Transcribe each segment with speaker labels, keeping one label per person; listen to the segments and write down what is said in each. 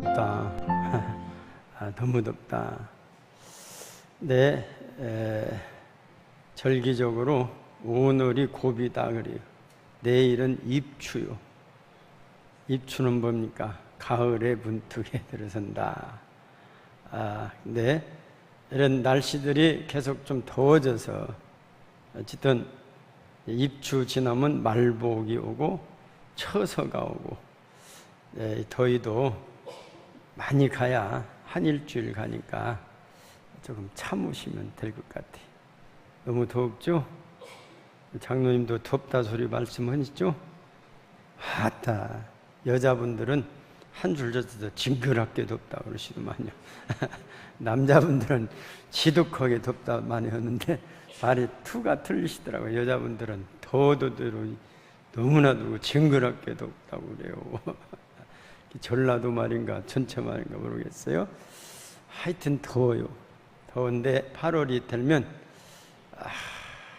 Speaker 1: 덥다. 너무 덥다. 네, 절기적으로 오늘이 고비다 그래요. 내일은 입추요. 입추는 뭡니까? 가을의 문턱에 들어선다. 근데 이런 날씨들이 계속 좀 더워져서 어쨌든 입추 지나면 말복이 오고 처서가 오고, 더위도 많이 가야 한 일주일 가니까 조금 참으시면 될 것 같아요. 너무 덥죠? 장로님도 덥다 소리 말씀하시죠? 아따, 여자분들은 한 줄 젖어도 징그럽게 덥다 그러시더만요. 남자분들은 지독하게 덥다 많이 하는데 말이 투가 틀리시더라고요. 여자분들은 더워도 너무나도 징그럽게 덥다고 그래요. 전라도 말인가 전체 말인가 모르겠어요. 하여튼 더워요. 더운데 8월이 되면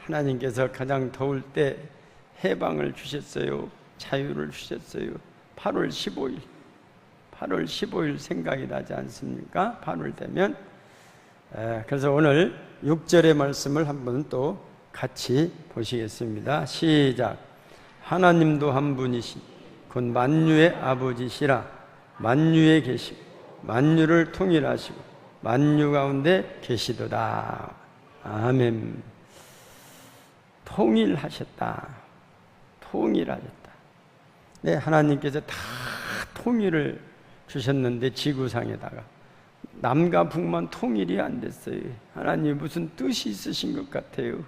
Speaker 1: 하나님께서 가장 더울 때 해방을 주셨어요. 자유를 주셨어요. 8월 15일 생각이 나지 않습니까? 8월 되면. 그래서 오늘 6절의 말씀을 한번 또 같이 보시겠습니다. 시작. 하나님도 한 분이신 곧 만유의 아버지시라. 만유에 계시고 만유를 통일하시고 만유 가운데 계시도다. 아멘. 통일하셨다. 네, 하나님께서 다 통일을 주셨는데 지구상에다가 남과 북만 통일이 안 됐어요. 하나님 무슨 뜻이 있으신 것 같아요.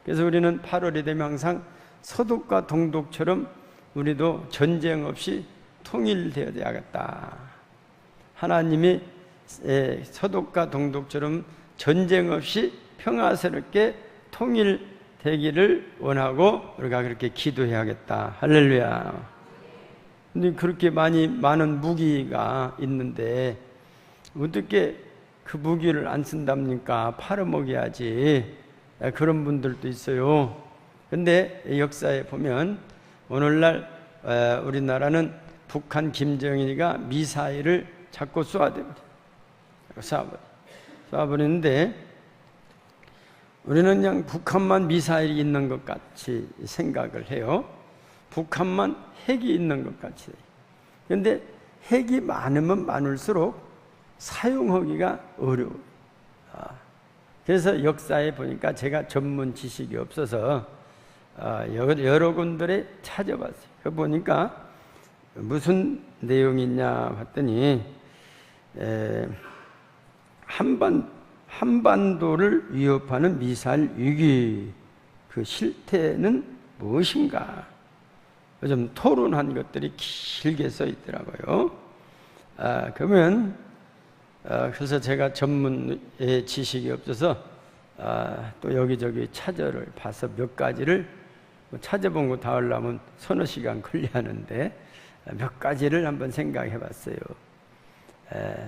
Speaker 1: 그래서 우리는 8월이 되면 항상 서독과 동독처럼 우리도 전쟁 없이 통일되어야겠다. 하나님이 서독과 동독처럼 전쟁 없이 평화스럽게 통일되기를 원하고 우리가 그렇게 기도해야겠다. 할렐루야. 근데 그렇게 많은 무기가 있는데 어떻게 그 무기를 안 쓴답니까? 팔아먹여야지. 그런 분들도 있어요. 근데 역사에 보면 오늘날 우리나라는 북한 김정일이가 미사일을 자꾸 쏴버리는데 우리는 그냥 북한만 미사일이 있는 것 같이 생각을 해요. 북한만 핵이 있는 것 같이. 그런데 핵이 많으면 많을수록 사용하기가 어려워요. 그래서 역사에 보니까 제가 전문 지식이 없어서 여러 군데에 찾아봤어요. 그 보니까 무슨 내용이 있냐 봤더니 한반도를 위협하는 미사일 위기 그 실태는 무엇인가? 좀 토론한 것들이 길게 써 있더라고요. 그러면 그래서 제가 전문의 지식이 없어서 또 여기저기 찾아를 봐서 몇 가지를 찾아본 거 다 하려면 서너 시간 걸려하는데 몇 가지를 한번 생각해 봤어요.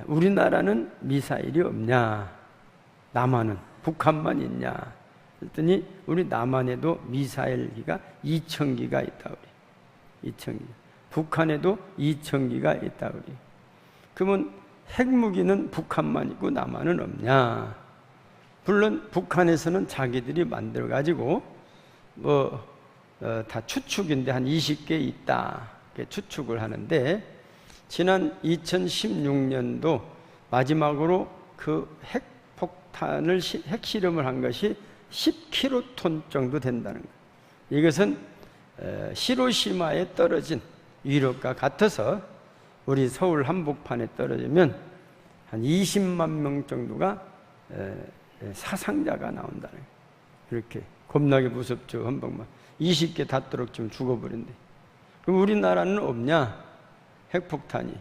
Speaker 1: 우리나라는 미사일이 없냐? 남한은 북한만 있냐? 그랬더니 우리 남한에도 미사일기가 2,000기가 있다 그래. 2,000기. 북한에도 2,000기가 있다 그래. 그러면 핵무기는 북한만 있고 남한은 없냐? 물론 북한에서는 자기들이 만들어 가지고 다 추측인데 한 20개 있다. 이렇게 추측을 하는데 지난 2016년도 마지막으로 그 핵폭탄을 핵실험을 한 것이 10킬로톤 정도 된다는 거예요. 이것은 히로시마에 떨어진 위력과 같아서 우리 서울 한복판에 떨어지면 한 20만 명 정도가 사상자가 나온다는 거예요. 이렇게 겁나게 무섭죠. 한방만 20개 닿도록 좀 죽어버린대. 그럼 우리나라는 없냐? 핵폭탄이.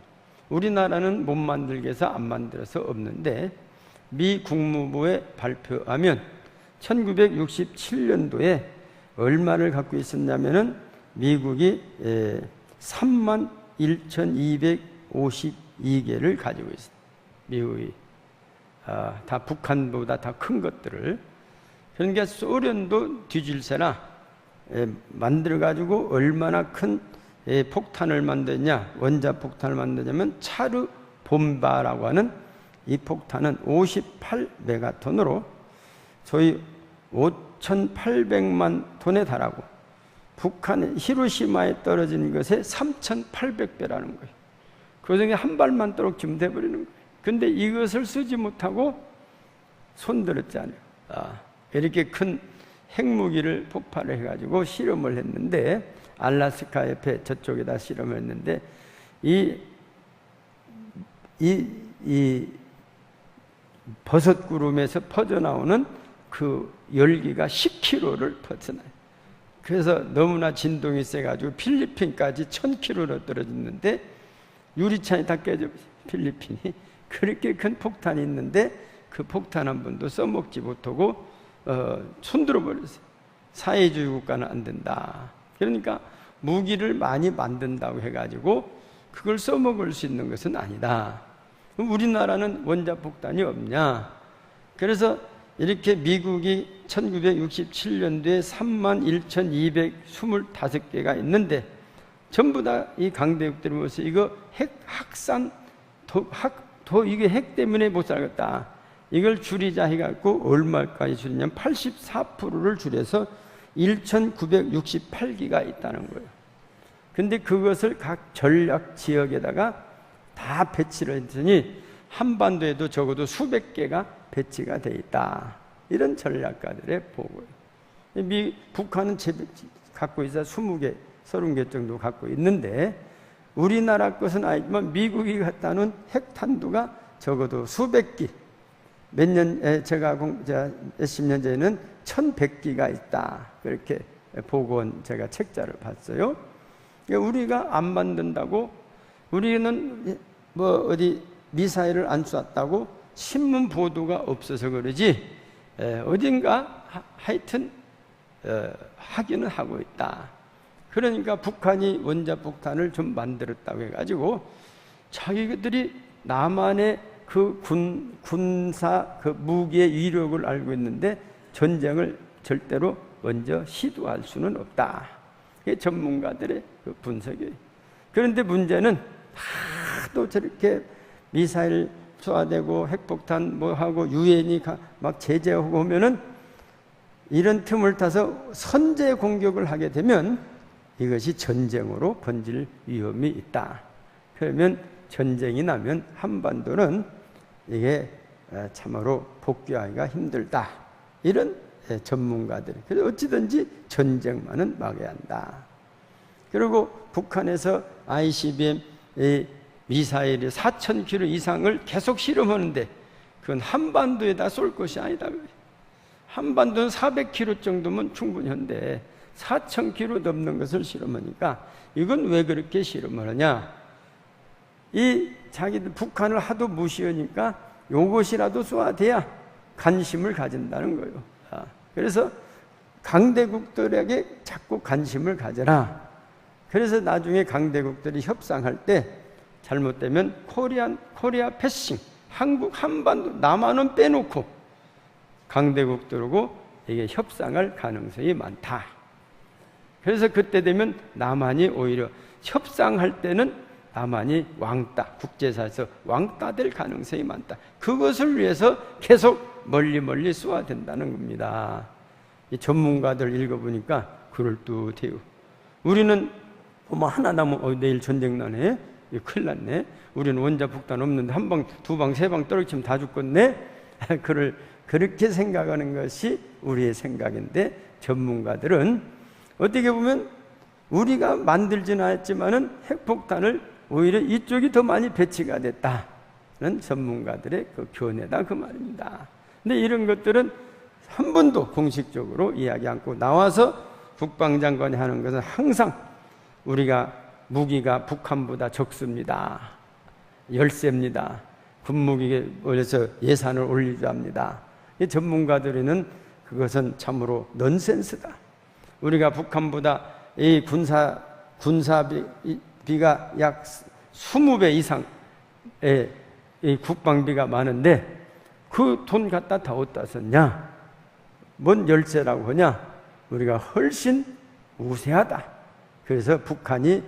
Speaker 1: 우리나라는 못 만들게 해서 안 만들어서 없는데 미 국무부에 발표하면 1967년도에 얼마를 갖고 있었냐면은 미국이 31,252개를 가지고 있어요. 미국이 다 북한보다 다 큰 것들을. 그러니까 소련도 뒤질세라 만들어 가지고 얼마나 큰 폭탄을 만드냐, 원자 폭탄을 만드냐면 차르 봄바라고 하는 이 폭탄은 58메가톤으로 소위 5,800만 톤에 달하고 북한 히로시마에 떨어진 것의 3,800배라는 거예요. 그 중에 한 발만 떨어지면 돼버리는 거예요. 근데 이것을 쓰지 못하고 손들었잖아요. 이렇게 큰 핵무기를 폭발을 해가지고 실험을 했는데, 알래스카 옆에 저쪽에다 실험을 했는데, 이 버섯 구름에서 퍼져나오는 그 열기가 10km를 퍼져나요. 그래서 너무나 진동이 세가지고 필리핀까지 1000km로 떨어졌는데 유리창이 다 깨져버렸어요. 필리핀이. 그렇게 큰 폭탄이 있는데 그 폭탄 한 번도 써먹지 못하고 손들어 버렸어요. 사회주의 국가는 안 된다. 그러니까 무기를 많이 만든다고 해가지고 그걸 써먹을 수 있는 것은 아니다. 그럼 우리나라는 원자폭탄이 없냐? 그래서 이렇게 미국이 1967년도에 31,225개가 있는데 전부 다 이 강대국들이 모여서 이거 핵 확산, 이게 핵 때문에 못 살겠다. 이걸 줄이자 해갖고 얼마까지 줄이냐면 84%를 줄여서 1,968기가 있다는 거예요. 근데 그것을 각 전략 지역에다가 다 배치를 했더니 한반도에도 적어도 수백 개가 배치가 돼 있다. 이런 전략가들의 보고예요. 북한은 갖고 있어 20개, 30개 정도 갖고 있는데 우리나라 것은 아니지만 미국이 갖다 놓은 핵탄두가 적어도 수백 기, 제가 몇십 년 전에는 1,100기가 있다. 그렇게 보고한 제가 책자를 봤어요. 우리가 안 만든다고, 우리는 뭐 어디 미사일을 안 쐈다고 신문 보도가 없어서 그러지 어딘가 하여튼 하기는 하고 있다. 그러니까 북한이 원자폭탄을 좀 만들었다고 해가지고 자기들이 남한의 그 군사 그 무기의 위력을 알고 있는데 전쟁을 절대로 먼저 시도할 수는 없다. 그게 전문가들의 그 분석이에요. 그런데 문제는 하도 저렇게 미사일 쏘아대고 핵폭탄 뭐 하고 유엔이 막 제재하고 오면은 이런 틈을 타서 선제 공격을 하게 되면 이것이 전쟁으로 번질 위험이 있다. 그러면 전쟁이 나면 한반도는 이게 참으로 복귀하기가 힘들다. 이런 전문가들. 그래서 어찌든지 전쟁만은 막아야 한다. 그리고 북한에서 ICBM 미사일이 4,000km 이상을 계속 실험하는데 그건 한반도에다 쏠 것이 아니다. 한반도는 400km 정도면 충분히 한데 4,000km 넘는 것을 실험하니까 이건 왜 그렇게 실험을 하냐? 자기들 북한을 하도 무시하니까 요것이라도 쏘아대야 관심을 가진다는 거예요. 그래서 강대국들에게 자꾸 관심을 가져라. 그래서 나중에 강대국들이 협상할 때 잘못되면 코리아 패싱, 한국 한반도 남한은 빼놓고 강대국들하고 이게 협상할 가능성이 많다. 그래서 그때 되면 남한이 오히려 협상할 때는 남한이 왕따, 국제사에서 왕따 될 가능성이 많다. 그것을 위해서 계속 멀리 쏘아댄다는 겁니다. 이 전문가들 읽어보니까 그럴듯해요. 우리는 뭐 하나 나면 내일 전쟁 나네, 큰일 났네. 우리는 원자폭탄 없는데 한 방, 두 방, 세 방 떨어지면 다 죽겠네. 그렇게 생각하는 것이 우리의 생각인데 전문가들은 어떻게 보면 우리가 만들지는 않았지만은 핵폭탄을 오히려 이쪽이 더 많이 배치가 됐다는 전문가들의 그 견해다 그 말입니다. 근데 이런 것들은 한 번도 공식적으로 이야기 않고 나와서 국방장관이 하는 것은 항상 우리가 무기가 북한보다 적습니다. 열세입니다. 군무기에 올려서 예산을 올리자 합니다. 이 전문가들은 그것은 참으로 넌센스다. 우리가 북한보다 이 군사비가 약 20배 이상의 이 국방비가 많은데 그 돈 갖다 다 어디다 썼냐? 뭔 열세라고 하냐? 우리가 훨씬 우세하다. 그래서 북한이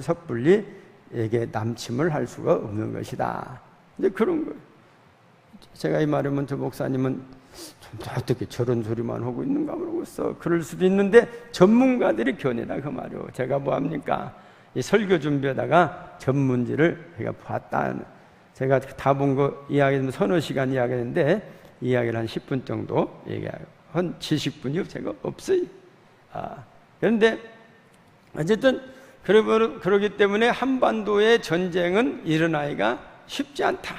Speaker 1: 섣불리 에게 남침을 할 수가 없는 것이다. 이제 그런 거예요. 제가 이 말하면 저 목사님은 좀 어떻게 저런 소리만 하고 있는가 모르겠어. 그럴 수도 있는데 전문가들이 견해다 그 말이요. 제가 뭐합니까? 이 설교 준비하다가 전문지를 제가 봤다. 제가 다 본 거 이야기하면 서너 시간 이야기했는데 이야기를 한 10분 정도 얘기해요. 한 70분이요. 제가 없어요. 그런데 어쨌든 그러기 때문에 한반도의 전쟁은 일어나기가 쉽지 않다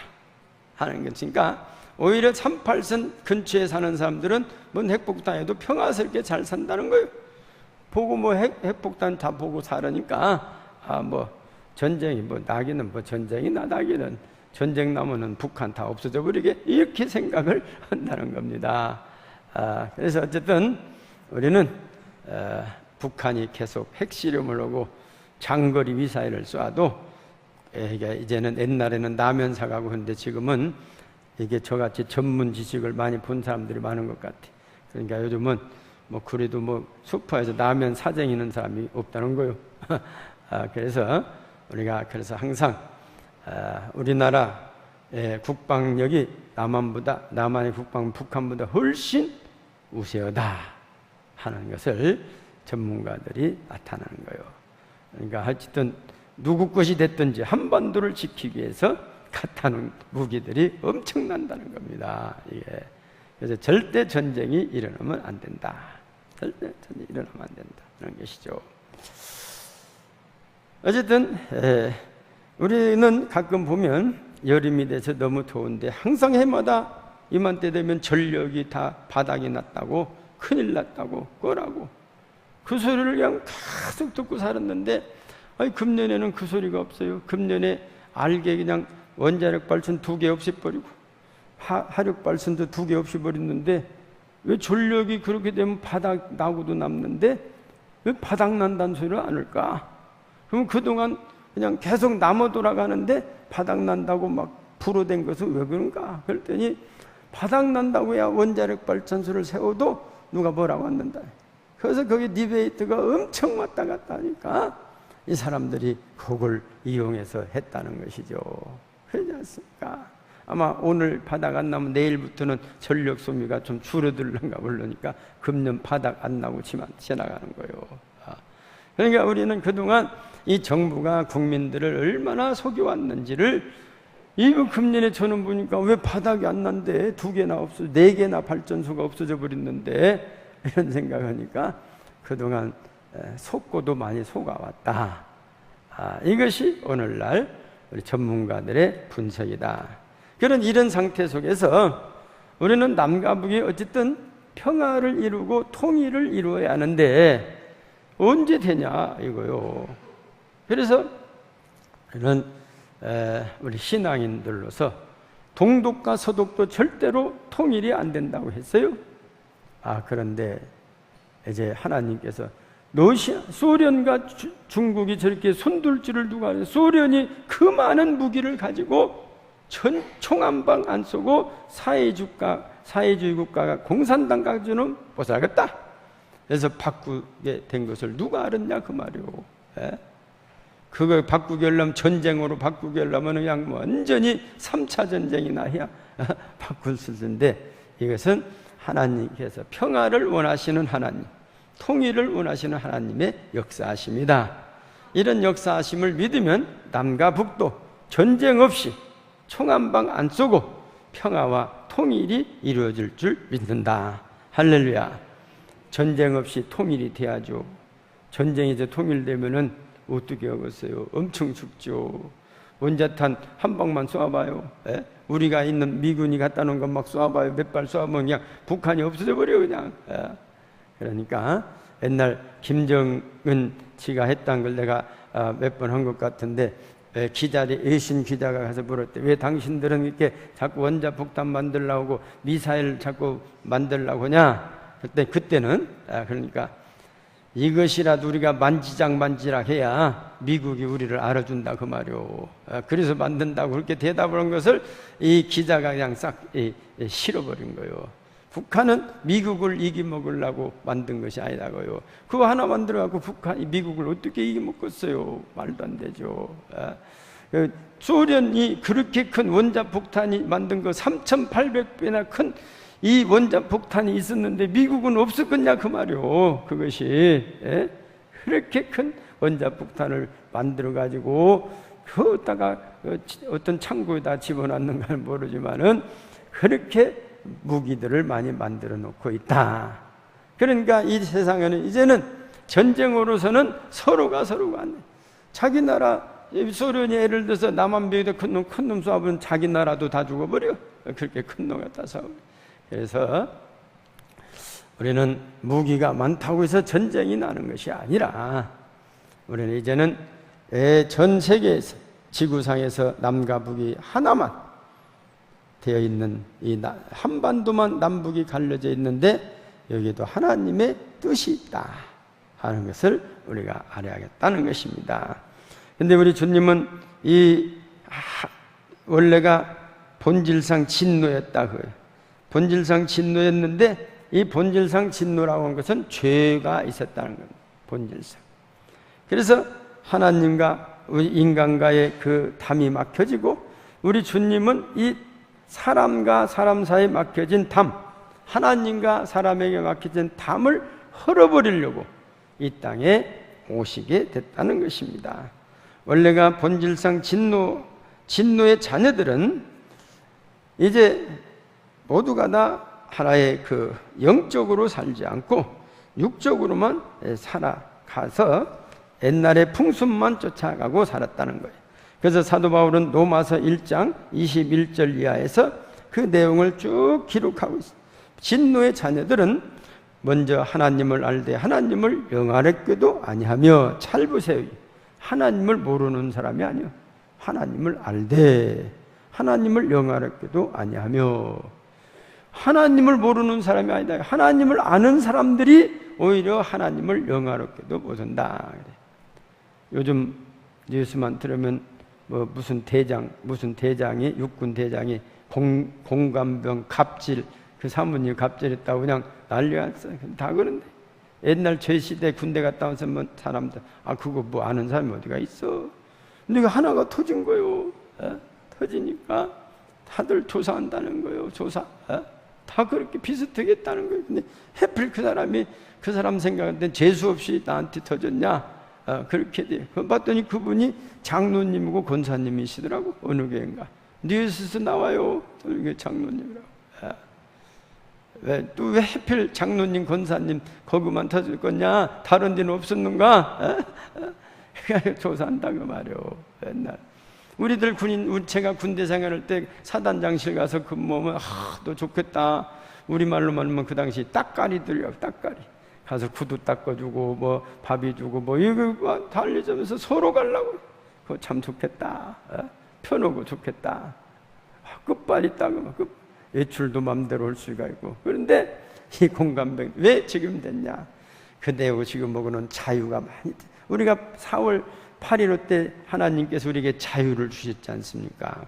Speaker 1: 하는 것이니까 오히려 38선 근처에 사는 사람들은 뭔 핵폭탄에도 평화스럽게 잘 산다는 거예요. 보고 뭐 핵폭탄 다 보고 살으니까 뭐 전쟁이 뭐 나기는 뭐 전쟁이 나다기는 전쟁 나면은 북한 다 없어져 버리게 이렇게 생각을 한다는 겁니다. 그래서 어쨌든 우리는 북한이 계속 핵실험을 하고 장거리 미사일을 쏴도 이제는 옛날에는 라면 사가고 했는데 지금은 이게 저같이 전문 지식을 많이 본 사람들이 많은 것 같아. 그러니까 요즘은 뭐 그래도 뭐 슈퍼에서 라면 사정이는 사람이 없다는 거예요. 그래서 우리가 항상 우리나라의 국방력이 남한의 국방은 북한보다 훨씬 우세하다 하는 것을 전문가들이 나타나는 거예요. 그러니까 하여튼 누구 것이 됐든지 한반도를 지키기 위해서 갖다놓은 무기들이 엄청난다는 겁니다. 그래서 절대 전쟁이 일어나면 안 된다. 절대 전쟁이 일어나면 안 된다는 것이죠. 어쨌든 우리는 가끔 보면 여름이 돼서 너무 더운데 항상 해마다 이맘때 되면 전력이 다 바닥이 났다고 큰일 났다고 뭐라고 그 소리를 그냥 계속 듣고 살았는데 금년에는 그 소리가 없어요. 금년에 알게 그냥 원자력 발전 2개 없애버리고 화력 발전도 2개 없애버렸는데 왜 전력이 그렇게 되면 바닥 나고도 남는데 왜 바닥 난다는 소리를 안 할까? 그럼 그동안 그냥 계속 남아 돌아가는데 바닥 난다고 막 불어댄 것은 왜 그런가? 그랬더니 바닥 난다고야 원자력 발전소를 세워도 누가 뭐라고 한다. 그래서 거기 디베이트가 엄청 왔다 갔다 하니까 이 사람들이 그걸 이용해서 했다는 것이죠. 그러지 않습니까? 아마 오늘 바닥 안 나면 내일부터는 전력 소비가 좀 줄어들는가 모르니까 금년 바닥 안 나고 지나가는 거예요. 그러니까 우리는 그동안 이 정부가 국민들을 얼마나 속여왔는지를 이거 금년에 저는 보니까 왜 바닥이 안 난대? 2개나 없어, 4개나 발전소가 없어져 버렸는데 이런 생각하니까 그동안 속고도 많이 속아왔다. 이것이 오늘날 우리 전문가들의 분석이다. 이런 상태 속에서 우리는 남과 북이 어쨌든 평화를 이루고 통일을 이루어야 하는데 언제 되냐 이거요. 그래서 우리 신앙인들로서 동독과 서독도 절대로 통일이 안 된다고 했어요. 그런데 이제 하나님께서 소련과 중국이 저렇게 손둘 줄을 누가 알아요? 소련이 그 많은 무기를 가지고 총 한 방 안 쏘고 사회주의 국가가 공산당 가지고는 못 살겠다. 그래서 바꾸게 된 것을 누가 알았냐 그 말이오. 그걸 바꾸게 하려면 전쟁으로 바꾸게 하려면 그냥 완전히 3차 전쟁이나 해야 바꿀 수 있는데 이것은 하나님께서 평화를 원하시는 하나님, 통일을 원하시는 하나님의 역사하심이다. 이런 역사하심을 믿으면 남과 북도 전쟁 없이 총 한 방 안 쏘고 평화와 통일이 이루어질 줄 믿는다. 할렐루야. 전쟁 없이 통일이 돼야죠. 전쟁이 이제 통일되면은 어떻게 하겠어요? 엄청 죽죠. 원자탄 한 방만 쏴봐요. 우리가 있는 미군이 갖다 놓은 것 막 쏴봐요. 몇 발 쏴보면 그냥 북한이 없어져 버려 그냥. 그러니까 옛날 김정은 지가 했던 걸 내가 몇 번 한 것 같은데 외신 기자가 가서 물었대. 왜 당신들은 이렇게 자꾸 원자폭탄 만들려고 미사일 자꾸 만들려고 하냐? 그때는 그러니까 이것이라도 우리가 만지작 해야 미국이 우리를 알아준다 그 말이오. 그래서 만든다고 그렇게 대답을 한 것을 이 기자가 그냥 싹 실어버린 거예요. 북한은 미국을 이기먹으려고 만든 것이 아니라고요. 그거 하나 만들어갖고 북한이 미국을 어떻게 이기먹겠어요? 말도 안 되죠. 소련이 그렇게 큰 원자폭탄이 만든 거 3,800배나 큰 이 원자폭탄이 있었는데 미국은 없었겠냐 그 말이요. 그것이 그렇게 큰 원자폭탄을 만들어가지고 그다가 어떤 창고에다 집어넣는 걸 모르지만은 그렇게 무기들을 많이 만들어 놓고 있다. 그러니까 이 세상에는 이제는 전쟁으로서는 서로가 안 돼. 자기 나라 소련이 예를 들어서 남한비에다 큰 놈 쏴보면 자기 나라도 다 죽어버려. 그렇게 큰 놈 갖다 쏴. 그래서 우리는 무기가 많다고 해서 전쟁이 나는 것이 아니라 우리는 이제는 전 세계에서 지구상에서 남과 북이 하나만 되어 있는 이 한반도만 남북이 갈려져 있는데 여기에도 하나님의 뜻이 있다 하는 것을 우리가 알아야겠다는 것입니다. 근데 우리 주님은 원래가 본질상 진노였다고요. 본질상 진노였는데 이 본질상 진노라고 하는 것은 죄가 있었다는 겁니다. 본질상. 그래서 하나님과 우리 인간과의 그 담이 막혀지고 우리 주님은 이 사람과 사람 사이에 막혀진 담, 하나님과 사람에게 막혀진 담을 헐어버리려고 이 땅에 오시게 됐다는 것입니다. 원래가 본질상 진노의 자녀들은 이제 모두가 다 하나의 그 영적으로 살지 않고 육적으로만 살아가서 옛날의 풍습만 쫓아가고 살았다는 거예요. 그래서 사도 바울은 로마서 1장 21절 이하에서 그 내용을 쭉 기록하고 있어요. 진노의 자녀들은 먼저 하나님을 알되 하나님을 영화롭게도 아니하며 잘 보세요. 하나님을 모르는 사람이 아니요. 하나님을 알되 하나님을 영화롭게도 아니하며 하나님을 모르는 사람이 아니다. 하나님을 아는 사람들이 오히려 하나님을 영화롭게도 못한다. 요즘 뉴스만 들으면 뭐 무슨 대장이 육군 대장이 공감병 갑질 그 사모님 갑질했다고 그냥 난리가 났어요. 다 그런데 옛날 제 시대 군대 갔다 온 사람들 그거 뭐 아는 사람이 어디가 있어? 근데 이거 하나가 터진 거예요. 터지니까 다들 조사한다는 거예요. 조사. 다 그렇게 비슷하게 했다는 거예요. 근데 하필 그 사람 생각하는데 재수 없이 나한테 터졌냐? 그렇게 돼. 봤더니 그분이 장로님이고 권사님이시더라고. 어느 교회인가. 뉴스에서 나와요. 장로님이라고. 왜 하필 장로님, 권사님 거기만 터질 거냐? 다른 데는 없었는가? 조사한다고 말이요. 옛날. 제가 군대 생활할 때 사단장실 가서 근무하면 너 좋겠다. 우리말로 말하면 그 당시 딱가리들이요. 딱가리. 가서 구두 닦아주고 뭐 밥이 주고 뭐 이거 다 알려주면서 서로 가려고. 그거 참 좋겠다. 편하고 좋겠다. 끝발이 따가면 외출도 맘대로 올 수가 있고. 그런데 이 공감병 왜 지금 됐냐? 그대로 지금 먹어놓은 자유가 많이 돼. 우리가 4월 8.15 때 하나님께서 우리에게 자유를 주셨지 않습니까?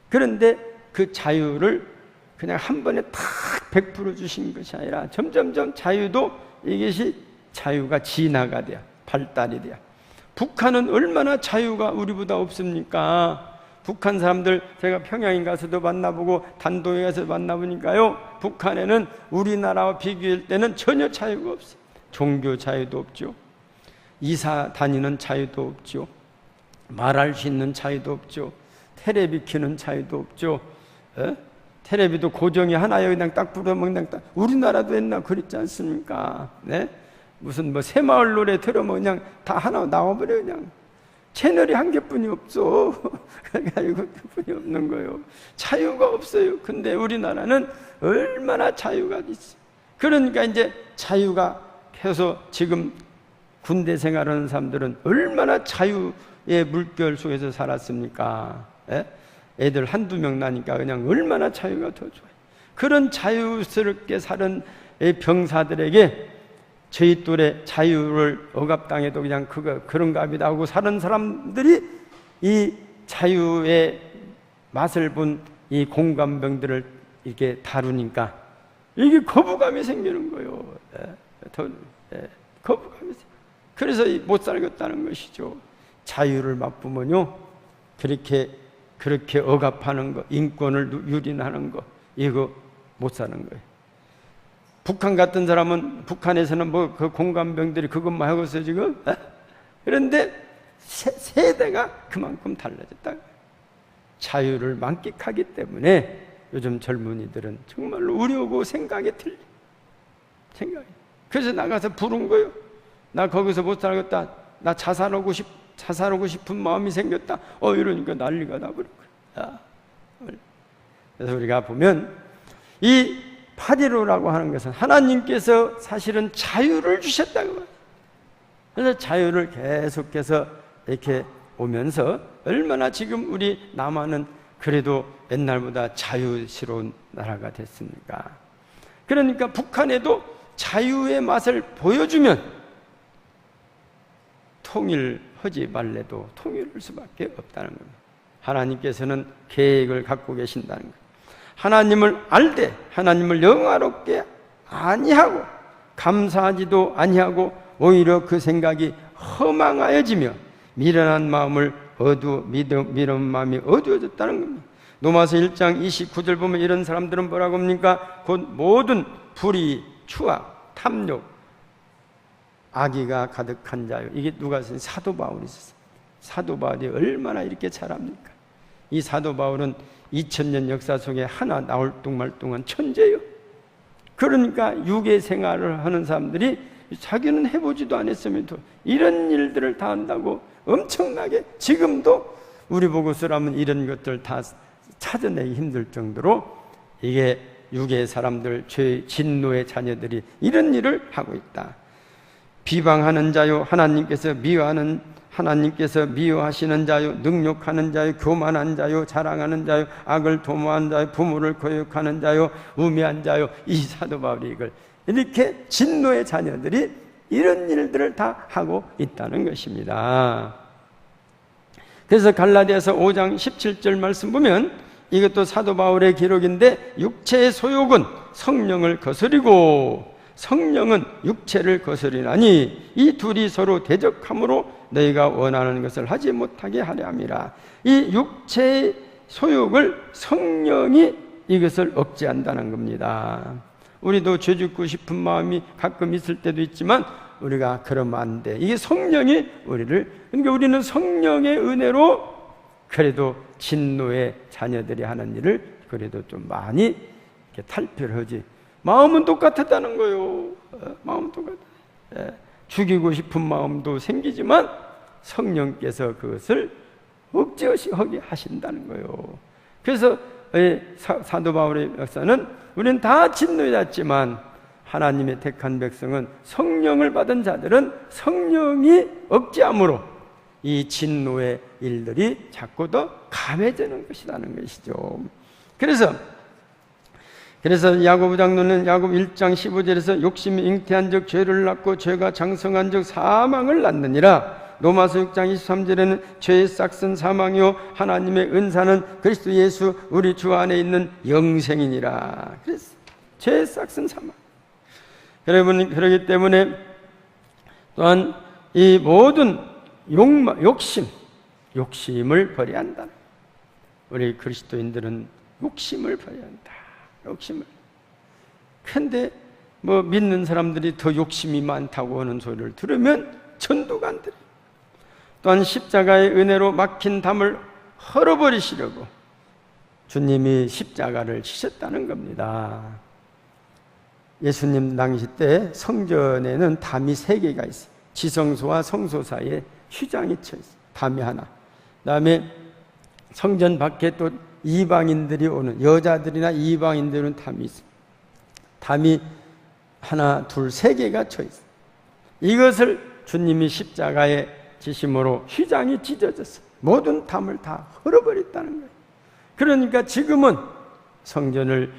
Speaker 1: 그런데 그 자유를 그냥 한 번에 탁 100% 주신 것이 아니라 점점점 자유도 이것이 자유가 진화가 돼요. 발달이 돼요. 북한은 얼마나 자유가 우리보다 없습니까? 북한 사람들 제가 평양에 가서도 만나보고 단도에 가서 만나보니까요, 북한에는 우리나라와 비교할 때는 전혀 자유가 없어요. 종교 자유도 없죠. 이사 다니는 자유도 없죠. 말할 수 있는 자유도 없죠. 테레비 켜는 자유도 없죠. 테레비도 고정이 하나요. 그냥 딱 불어먹는 딱. 우리나라도 옛날 그랬지 않습니까? 네? 무슨 뭐 새마을 노래 들으면 그냥 다 하나 나와버려. 그냥 채널이 한 개뿐이 없어. 그러니까 이것뿐이 없는 거예요. 자유가 없어요. 근데 우리나라는 얼마나 자유가 있어. 그러니까 이제 자유가 해서 지금 군대 생활하는 사람들은 얼마나 자유의 물결 속에서 살았습니까? 애들 한두 명 나니까 그냥 얼마나 자유가 더 좋아요. 그런 자유스럽게 사는 병사들에게 저희 또래 자유를 억압당해도 그냥 그런가 합니다 하고 사는 사람들이 이 자유의 맛을 본 이 공감병들을 이렇게 다루니까 이게 거부감이 생기는 거예요. 거부감이 생겨요. 그래서 못 살겠다는 것이죠. 자유를 맛보면요, 그렇게 억압하는 거, 인권을 유린하는 거, 이거 못 사는 거예요. 북한 같은 사람은, 북한에서는 뭐 그 공감병들이 그것만 하고 있어요 지금. 그런데 세대가 그만큼 달라졌다. 자유를 만끽하기 때문에 요즘 젊은이들은 정말로 우려고 생각이 틀려. 그래서 나가서 부른 거예요. 나 거기서 못 살겠다. 나 자살하고 싶은 마음이 생겼다. 이러니까 난리가 나버린 거야. 그래서 우리가 보면 이 8.15라고 하는 것은 하나님께서 사실은 자유를 주셨다고 말해요. 그래서 자유를 계속해서 이렇게 오면서 얼마나 지금 우리 남한은 그래도 옛날보다 자유스러운 나라가 됐습니까? 그러니까 북한에도 자유의 맛을 보여주면 통일하지 말래도 통일할 수밖에 없다는 겁니다. 하나님께서는 계획을 갖고 계신다는 거예요. 하나님을 알되 하나님을 영화롭게 아니하고 감사하지도 아니하고 오히려 그 생각이 허망하여지며 미련한 마음이 어두워졌다는 겁니다. 로마서 1장 29절 보면 이런 사람들은 뭐라고 합니까? 곧 모든 불의, 추악, 탐욕, 악의가 가득한 자요. 이게 누가 쓴? 사도 바울이 썼어요. 사도 바울이 얼마나 이렇게 잘합니까? 이 사도 바울은 2000년 역사 속에 하나 나올 뚱말뚱한 천재예요. 그러니까 유괴 생활을 하는 사람들이 자기는 해보지도 않았으면서 이런 일들을 다 한다고 엄청나게, 지금도 우리 보고 쓰라면 이런 것들 다 찾아내기 힘들 정도로 이게 유괴 사람들, 진노의 자녀들이 이런 일을 하고 있다. 비방하는 자요, 하나님께서 미워하시는 자요, 능욕하는 자요, 교만한 자요, 자랑하는 자요, 악을 도모하는 자요, 부모를 거역하는 자요, 우매한 자요. 이 사도 바울이 이걸 이렇게 진노의 자녀들이 이런 일들을 다 하고 있다는 것입니다. 그래서 갈라디아서 5장 17절 말씀 보면 이것도 사도 바울의 기록인데, 육체의 소욕은 성령을 거스리고 성령은 육체를 거스리나니 이 둘이 서로 대적함으로 너희가 원하는 것을 하지 못하게 하려 함이라. 이 육체의 소욕을 성령이 이것을 억제한다는 겁니다. 우리도 죄 짓고 싶은 마음이 가끔 있을 때도 있지만 우리가 그러면 안 돼. 이게 성령이 그러니까 우리는 성령의 은혜로 그래도 진노의 자녀들이 하는 일을 그래도 좀 많이 이렇게 탈피를 하지. 마음은 똑같았다는 거예요. 마음은 똑같아. 죽이고 싶은 마음도 생기지만 성령께서 그것을 억제하게 하신다는 거예요. 그래서 사도 바울의 역사는 우리는 다 진노에 닿지만 하나님의 택한 백성은, 성령을 받은 자들은 성령이 억제함으로 이 진노의 일들이 자꾸 더 강해지는 것이라는 것이죠. 그래서 야고보 장로는 야고보 1장 15절에서 욕심이 잉태한 적 죄를 낳고 죄가 장성한 적 사망을 낳느니라. 로마서 6장 23절에는 죄의 싹은 사망이요 하나님의 은사는 그리스도 예수 우리 주 안에 있는 영생이니라. 그래서 죄의 싹은 사망. 여러분, 그렇기 때문에 또한 이 모든 욕심을 버려야 한다. 우리 그리스도인들은 욕심을 버려야 한다. 욕심을. 근데 뭐 믿는 사람들이 더 욕심이 많다고 하는 소리를 들으면 전도가 안 들어요. 또한 십자가의 은혜로 막힌 담을 헐어버리시려고 주님이 십자가를 지셨다는 겁니다. 예수님 당시 때 성전에는 담이 3개가 있어요. 지성소와 성소 사이에 휘장이 쳐 있어요. 담이 하나. 그 다음에 성전 밖에 또 이방인들이 오는, 여자들이나 이방인들이 오는 담이 있어요. 담이 하나, 둘, 3개가 쳐 있어요. 이것을 주님이 십자가에 지심으로 휘장이 찢어졌어요. 모든 담을 다 헐어버렸다는 거예요. 그러니까 지금은 성전을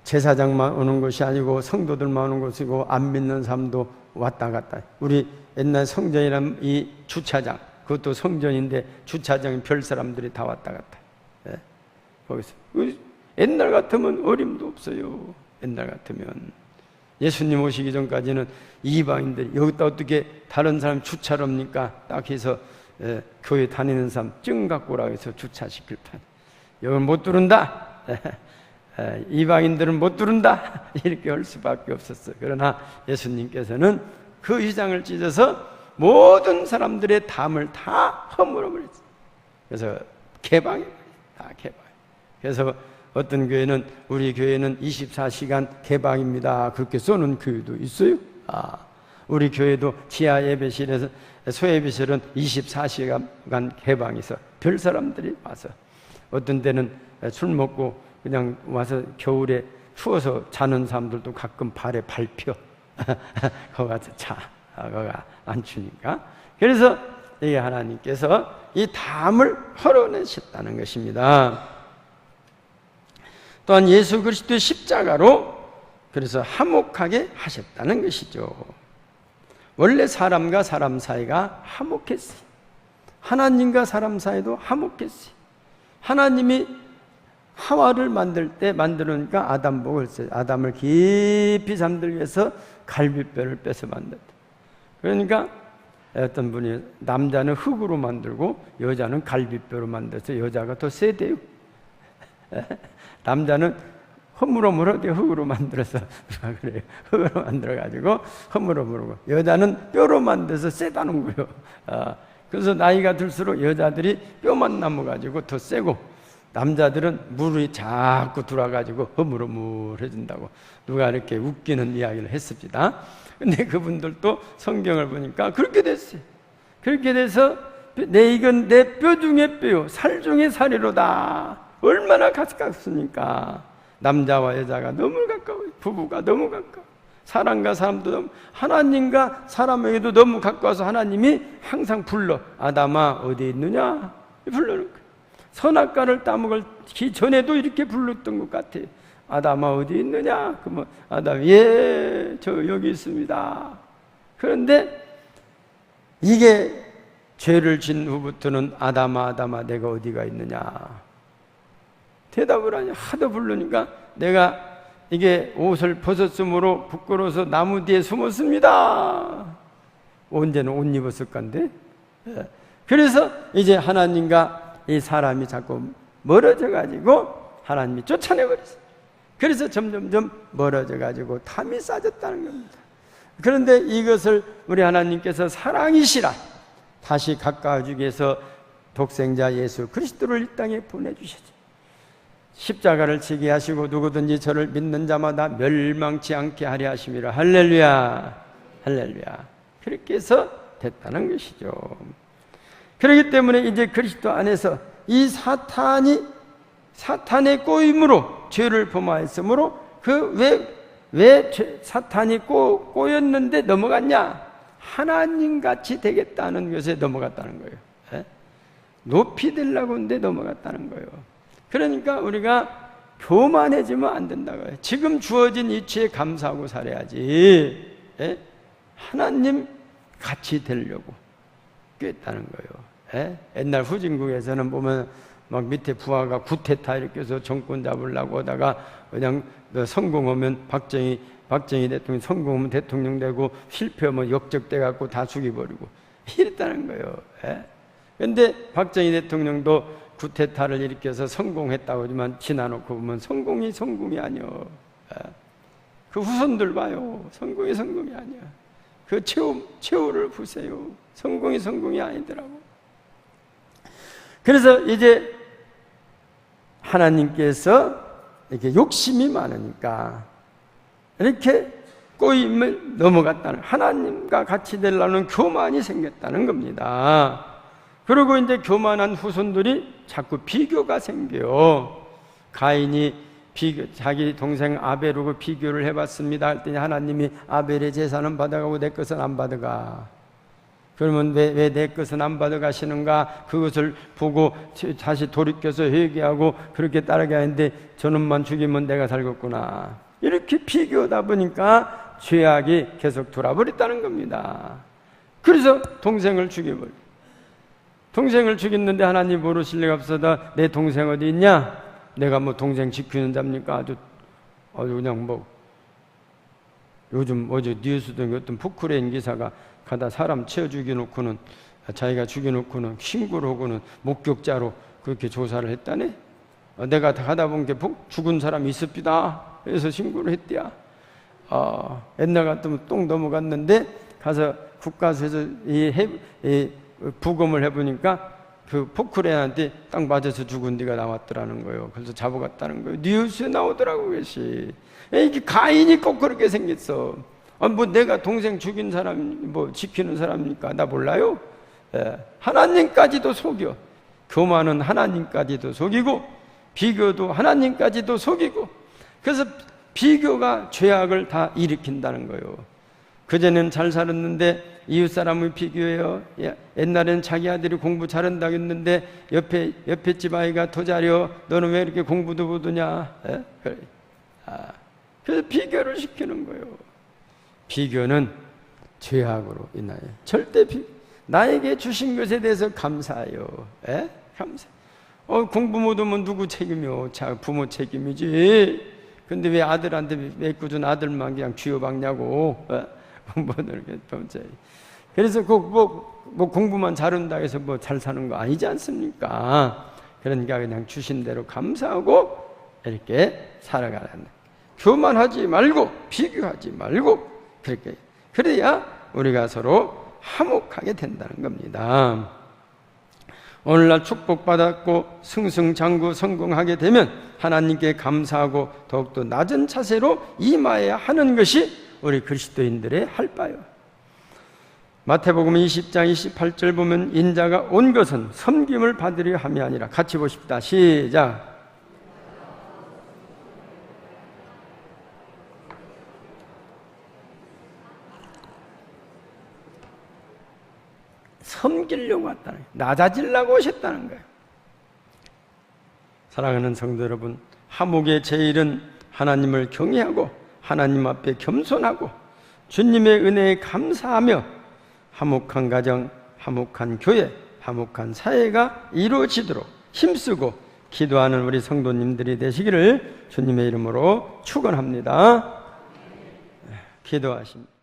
Speaker 1: 제사장만 오는 것이 아니고 성도들만 오는 것이고, 안 믿는 사람도 왔다 갔다. 우리 옛날 성전이란 이 주차장, 그것도 성전인데 주차장에 별 사람들이 다 왔다 갔다. 거기서 옛날 같으면 어림도 없어요. 옛날 같으면. 예수님 오시기 전까지는 이방인들이 여기다 어떻게 다른 사람 주차합니까? 딱 해서 교회 다니는 사람 증 갖고 오라고 해서 주차시킬 판. 여기는 못 들은다. 이방인들은 못 들은다. 이렇게 할 수밖에 없었어요. 그러나 예수님께서는 그 휘장을 찢어서 모든 사람들의 담을 다 허물어버렸어요. 그래서 개방이에요. 다 개방. 그래서 어떤 교회는, 우리 교회는 24시간 개방입니다, 그렇게 써놓은 교회도 있어요. 우리 교회도 지하 예배실에서, 소예배실은 24시간 개방해서 별 사람들이 와서, 어떤 때는 술 먹고 그냥 와서 겨울에 추워서 자는 사람들도 가끔 발에 밟혀. 거기 가서 자. 거기가 안 추니까. 그래서 이 하나님께서 이 담을 헐어내셨다는 것입니다. 또한 예수 그리스도의 십자가로 그래서 화목하게 하셨다는 것이죠. 원래 사람과 사람 사이가 화목했어요. 하나님과 사람 사이도 화목했어요. 하나님이 하와를 만들 때 만들으니까 아담복을 써요. 아담을 깊이 잠들기 위해서 갈비뼈를 빼서 만들었다. 그러니까 어떤 분이 남자는 흙으로 만들고 여자는 갈비뼈로 만들어서 여자가 더 세대요. 남자는 허물어물어 흙으로 만들어서 그래요. 흙으로 만들어가지고 허물어물고, 여자는 뼈로 만들어서 세다는 거예요. 그래서 나이가 들수록 여자들이 뼈만 남아가지고 더 세고, 남자들은 물이 자꾸 들어와가지고 허물어물해진다고 누가 이렇게 웃기는 이야기를 했습니다. 근데 그분들도 성경을 보니까 그렇게 됐어요. 그렇게 돼서 이건 내 뼈 중에 뼈요, 살 중에 살이로다. 얼마나 가깝습니까? 남자와 여자가 너무 가까워요. 부부가 너무 가까워. 사람과 사람도 너무, 하나님과 사람에게도 너무 가까워서 하나님이 항상 불러. 아담아 어디 있느냐? 불러놓은 거예요. 선악과를 따먹기 전에도 이렇게 불렀던 것 같아요. 아담아 어디 있느냐? 그러면 아담, 예, 저 여기 있습니다. 그런데 이게 죄를 진 후부터는 아담아 내가 어디가 있느냐? 대답을 하냐? 하도 부르니까 내가 이게 옷을 벗었으므로 부끄러워서 나무 뒤에 숨었습니다. 언제는 옷 입었을 건데. 그래서 이제 하나님과 이 사람이 자꾸 멀어져 가지고 하나님이 쫓아내버렸어요. 그래서 점점점 멀어져 가지고 탐이 쌓였다는 겁니다. 그런데 이것을 우리 하나님께서 사랑이시라 다시 가까워지기 위해서 독생자 예수 그리스도를 이 땅에 보내주셨죠. 십자가를 지게 하시고 누구든지 저를 믿는 자마다 멸망치 않게 하려 하심이라. 할렐루야, 할렐루야. 그렇게 해서 됐다는 것이죠. 그렇기 때문에 이제 그리스도 안에서 이 사탄의 꼬임으로 죄를 범하였으므로 왜 사탄이 꼬였는데 넘어갔냐? 하나님같이 되겠다는 것에 넘어갔다는 거예요. 높이 되려고 하는데 넘어갔다는 거예요. 그러니까 우리가 교만해지면 안 된다고요. 지금 주어진 이치에 감사하고 살아야지. 하나님 같이 되려고 꿰었다는 거예요. 옛날 후진국에서는 보면 막 밑에 부하가 구테타 이렇게 해서 정권 잡으려고 하다가 그냥 성공하면 박정희 대통령 성공하면 대통령 되고 실패하면 역적돼 갖고 다 죽여버리고 이랬다는 거예요. 그런데 박정희 대통령도 구테타를 일으켜서 성공했다고 하지만 지나놓고 보면 성공이 아니요. 그 후손들 봐요. 성공이 아니야. 그 최후를 보세요. 성공이 아니더라고. 그래서 이제 하나님께서 이렇게 욕심이 많으니까 이렇게 꼬임을 넘어갔다는, 하나님과 같이 되려는 교만이 생겼다는 겁니다. 그리고 이제 교만한 후손들이 자꾸 비교가 생겨요. 가인이 자기 동생 아벨하고 비교를 해봤습니다. 했더니 하나님이 아벨의 제사는 받아가고 내 것은 안 받아가. 그러면 왜 내 것은 안 받아가시는가? 그것을 보고 다시 돌이켜서 회개하고 그렇게 따르게 하는데 저놈만 죽이면 내가 살겠구나. 이렇게 비교하다 보니까 죄악이 계속 돌아버렸다는 겁니다. 그래서 동생을 죽여버려. 동생을 죽였는데 하나님 모르실 리가 없어다. 내 동생 어디 있냐? 내가 뭐 동생 지키는 자입니까? 아주 그냥 뭐 요즘 어제 뉴스 등 어떤 포크레인 기사가 가다 사람 채워 죽여놓고는 자기가 죽여놓고는 신고를 하고는 목격자로 그렇게 조사를 했다네. 내가 가다 본 게 죽은 사람이 있습니다. 그래서 신고를 했대야. 옛날 같으면 똥 넘어갔는데 가서 국가에서 이 부검을 해보니까 그 포크레인한테 딱 맞아서 죽은 데가 나왔더라는 거예요. 그래서 잡아갔다는 거예요. 뉴스에 나오더라고. 그것이 이게 가인이 꼭 그렇게 생겼어. 뭐 내가 동생 죽인 사람 뭐 지키는 사람이니까 나 몰라요? 하나님까지도 속여. 교만은 하나님까지도 속이고 비교도 하나님까지도 속이고, 그래서 비교가 죄악을 다 일으킨다는 거예요. 그전에는 잘 살았는데 이웃 사람을 비교해요. 옛날에는 자기 아들이 공부 잘한다고 했는데 옆에 집 아이가 더 잘해요. 너는 왜 이렇게 공부도 못하냐? 그래서 비교를 시키는 거예요. 비교는 죄악으로 인하여 절대 나에게 주신 것에 대해서 감사해요. 감사. 공부 못하면 누구 책임이요? 부모 책임이지. 근데 왜 아들한테 애꿎은 아들만 그냥 쥐어박냐고? 그래서 뭐 공부만 잘한다 해서 뭐 잘 사는 거 아니지 않습니까? 그러니까 그냥 주신 대로 감사하고 이렇게 살아가는. 교만하지 말고 비교하지 말고 그렇게, 그래야 우리가 서로 화목하게 된다는 겁니다. 오늘날 축복받았고 승승장구 성공하게 되면 하나님께 감사하고 더욱더 낮은 자세로 임하여야 하는 것이 우리 그리스도인들의 할 바요. 마태복음 20장 28절 보면 인자가 온 것은 섬김을 받으려 함이 아니라, 같이 보십시다. 시작. 섬기려고 왔다는 거예요. 낮아지려고 오셨다는 거예요. 사랑하는 성도 여러분, 화목의 제일은 하나님을 경외하고 하나님 앞에 겸손하고 주님의 은혜에 감사하며 화목한 가정, 화목한 교회, 화목한 사회가 이루어지도록 힘쓰고 기도하는 우리 성도님들이 되시기를 주님의 이름으로 축원합니다. 기도하십니다.